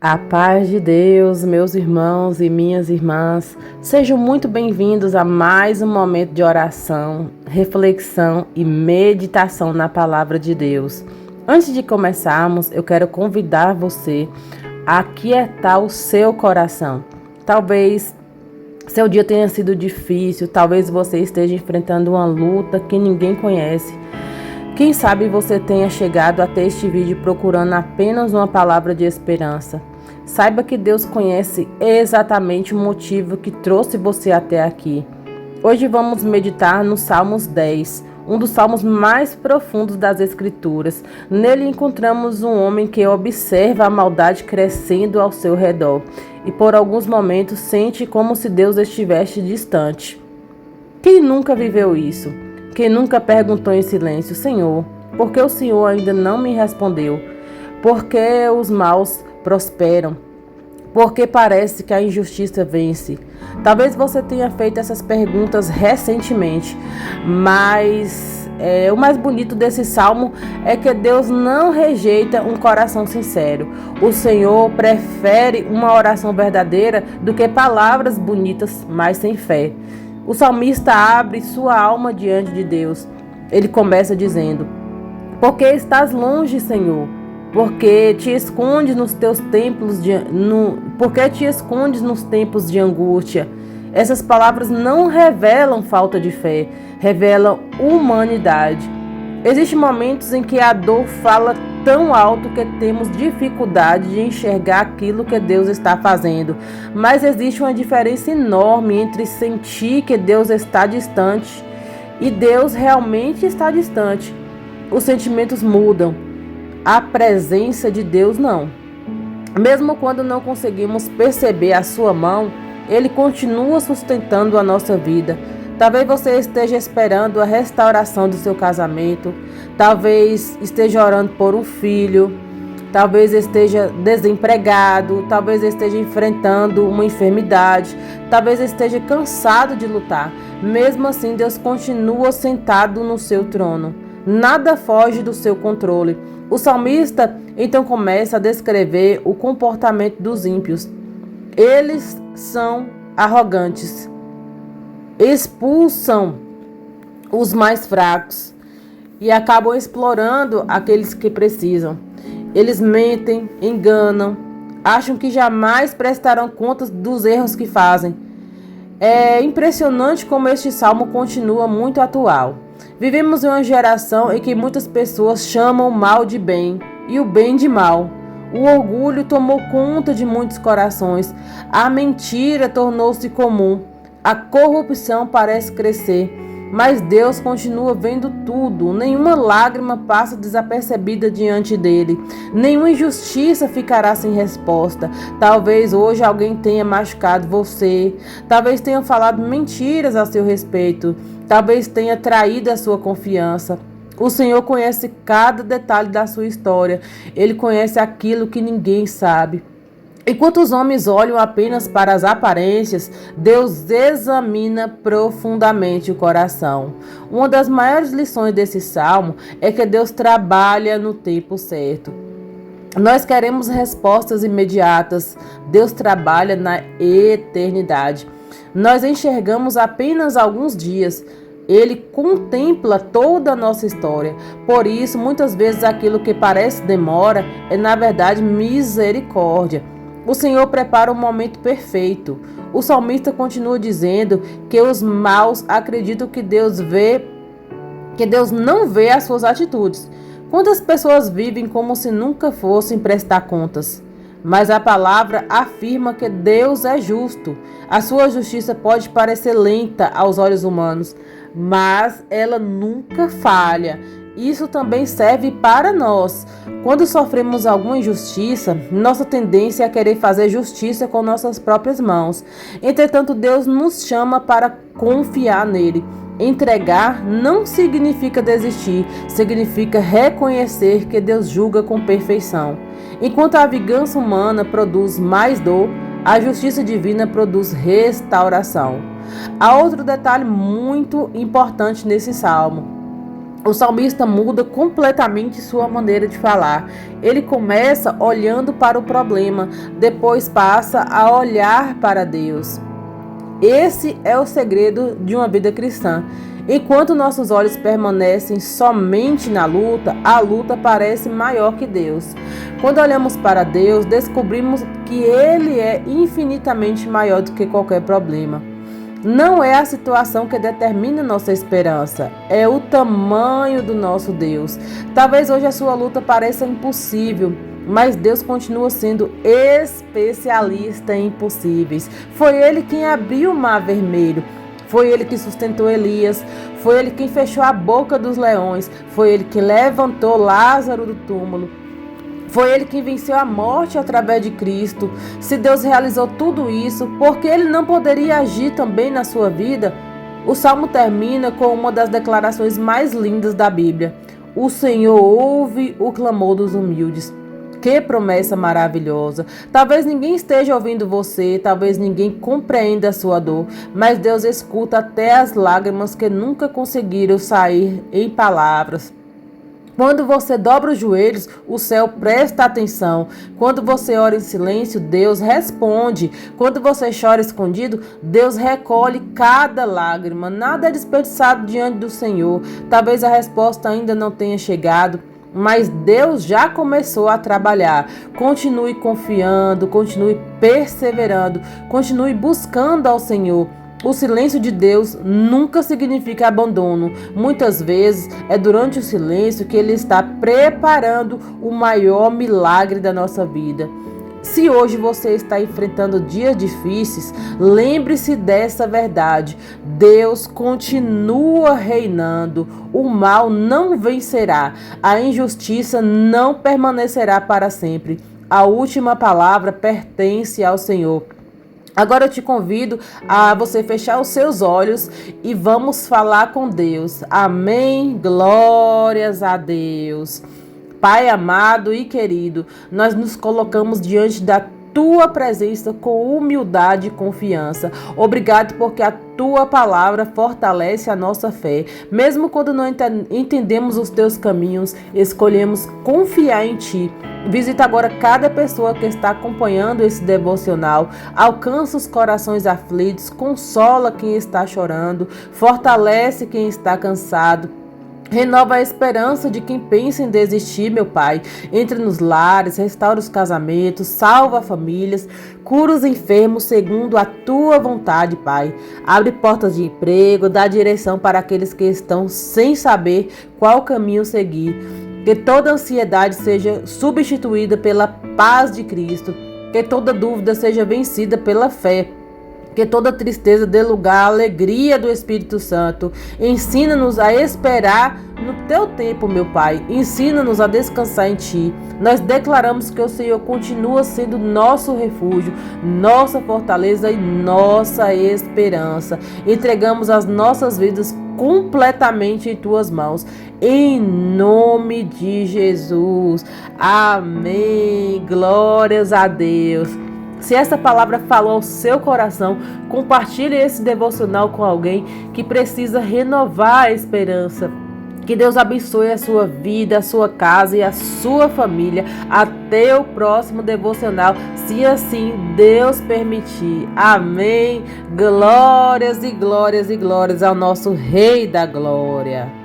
A paz de Deus, meus irmãos e minhas irmãs, sejam muito bem-vindos a mais um momento de oração, reflexão e meditação na palavra de Deus. Antes de começarmos, eu quero convidar você a aquietar o seu coração. Talvez seu dia tenha sido difícil, talvez você esteja enfrentando uma luta que ninguém conhece. Quem sabe você tenha chegado até este vídeo procurando apenas uma palavra de esperança. Saiba que Deus conhece exatamente o motivo que trouxe você até aqui. Hoje vamos meditar no Salmos 10, um dos salmos mais profundos das Escrituras. Nele encontramos um homem que observa a maldade crescendo ao seu redor e por alguns momentos sente como se Deus estivesse distante. Quem nunca viveu isso? Quem nunca perguntou em silêncio: Senhor, por que o Senhor ainda não me respondeu? Por que os maus prosperam? Porque parece que a injustiça vence. Talvez você tenha feito essas perguntas recentemente, mas o mais bonito desse salmo é que Deus não rejeita um coração sincero. O Senhor prefere uma oração verdadeira do que palavras bonitas, mas sem fé. O salmista abre sua alma diante de Deus. Ele começa dizendo: Por que estás longe, Senhor? Porque te escondes nos teus templos porque te escondes nos tempos de angústia? Essas palavras não revelam falta de fé, revelam humanidade. Existem momentos em que a dor fala tão alto que temos dificuldade de enxergar aquilo que Deus está fazendo. Mas existe uma diferença enorme entre sentir que Deus está distante e Deus realmente está distante. Os sentimentos mudam. A presença de Deus não. Mesmo quando não conseguimos perceber a sua mão, Ele continua sustentando a nossa vida. Talvez você esteja esperando a restauração do seu casamento, talvez esteja orando por um filho, talvez esteja desempregado, talvez esteja enfrentando uma enfermidade, talvez esteja cansado de lutar. Mesmo assim, Deus continua sentado no seu trono. Nada foge do seu controle. O salmista então começa a descrever o comportamento dos ímpios. Eles são arrogantes, expulsam os mais fracos e acabam explorando aqueles que precisam. Eles mentem, enganam, acham que jamais prestarão contas dos erros que fazem. É impressionante como este salmo continua muito atual. Vivemos em uma geração em que muitas pessoas chamam o mal de bem e o bem de mal. O orgulho tomou conta de muitos corações. A mentira tornou-se comum. A corrupção parece crescer. Mas Deus continua vendo tudo. Nenhuma lágrima passa desapercebida diante dele. Nenhuma injustiça ficará sem resposta. Talvez hoje alguém tenha machucado você. Talvez tenha falado mentiras a seu respeito. Talvez tenha traído a sua confiança. O Senhor conhece cada detalhe da sua história. Ele conhece aquilo que ninguém sabe. Enquanto os homens olham apenas para as aparências, Deus examina profundamente o coração. Uma das maiores lições desse salmo é que Deus trabalha no tempo certo. Nós queremos respostas imediatas. Deus trabalha na eternidade. Nós enxergamos apenas alguns dias. Ele contempla toda a nossa história. Por isso, muitas vezes aquilo que parece demora é, na verdade, misericórdia. O Senhor prepara o momento perfeito. O salmista continua dizendo que os maus acreditam que Deus não vê as suas atitudes. Quantas pessoas vivem como se nunca fossem prestar contas? Mas a palavra afirma que Deus é justo. A sua justiça pode parecer lenta aos olhos humanos, mas ela nunca falha. Isso também serve para nós. Quando sofremos alguma injustiça, nossa tendência é querer fazer justiça com nossas próprias mãos. Entretanto, Deus nos chama para confiar nele. Entregar não significa desistir, significa reconhecer que Deus julga com perfeição. Enquanto a vingança humana produz mais dor, a justiça divina produz restauração. Há outro detalhe muito importante nesse salmo. O salmista muda completamente sua maneira de falar. Ele começa olhando para o problema, depois passa a olhar para Deus. Esse é o segredo de uma vida cristã. Enquanto nossos olhos permanecem somente na luta, a luta parece maior que Deus. Quando olhamos para Deus, descobrimos que Ele é infinitamente maior do que qualquer problema. Não é a situação que determina nossa esperança, é o tamanho do nosso Deus. Talvez hoje a sua luta pareça impossível, mas Deus continua sendo especialista em impossíveis. Foi Ele quem abriu o mar vermelho. Foi Ele que sustentou Elias. Foi Ele quem fechou a boca dos leões. Foi Ele que levantou Lázaro do túmulo. Foi Ele quem venceu a morte através de Cristo. Se Deus realizou tudo isso, por que Ele não poderia agir também na sua vida? O Salmo termina com uma das declarações mais lindas da Bíblia. O Senhor ouve o clamor dos humildes. Que promessa maravilhosa! Talvez ninguém esteja ouvindo você, talvez ninguém compreenda a sua dor, mas Deus escuta até as lágrimas que nunca conseguiram sair em palavras. Quando você dobra os joelhos, o céu presta atenção. Quando você ora em silêncio, Deus responde. Quando você chora escondido, Deus recolhe cada lágrima. Nada é desperdiçado diante do Senhor. Talvez a resposta ainda não tenha chegado, mas Deus já começou a trabalhar. Continue confiando, continue perseverando, continue buscando ao Senhor. O silêncio de Deus nunca significa abandono. Muitas vezes é durante o silêncio que Ele está preparando o maior milagre da nossa vida. Se hoje você está enfrentando dias difíceis, lembre-se dessa verdade. Deus continua reinando. O mal não vencerá. A injustiça não permanecerá para sempre. A última palavra pertence ao Senhor. Agora eu te convido a você fechar os seus olhos e vamos falar com Deus. Amém? Glórias a Deus. Pai amado e querido, nós nos colocamos diante da Tua presença com humildade e confiança. Obrigado porque a Tua palavra fortalece a nossa fé. Mesmo quando não entendemos os Teus caminhos, escolhemos confiar em Ti. Visita agora cada pessoa que está acompanhando esse devocional. Alcança os corações aflitos, consola quem está chorando, fortalece quem está cansado. Renova a esperança de quem pensa em desistir, meu Pai. Entre nos lares, restaura os casamentos, salva famílias, cura os enfermos segundo a Tua vontade, Pai. Abre portas de emprego, dá direção para aqueles que estão sem saber qual caminho seguir. Que toda ansiedade seja substituída pela paz de Cristo. Que toda dúvida seja vencida pela fé. Que toda tristeza dê lugar à alegria do Espírito Santo. Ensina-nos a esperar no Teu tempo, meu Pai. Ensina-nos a descansar em Ti. Nós declaramos que o Senhor continua sendo nosso refúgio, nossa fortaleza e nossa esperança. Entregamos as nossas vidas completamente em Tuas mãos. Em nome de Jesus. Amém. Glórias a Deus. Se essa palavra falou ao seu coração, compartilhe esse devocional com alguém que precisa renovar a esperança. Que Deus abençoe a sua vida, a sua casa e a sua família. Até o próximo devocional, se assim Deus permitir. Amém. Glórias e glórias e glórias ao nosso Rei da Glória.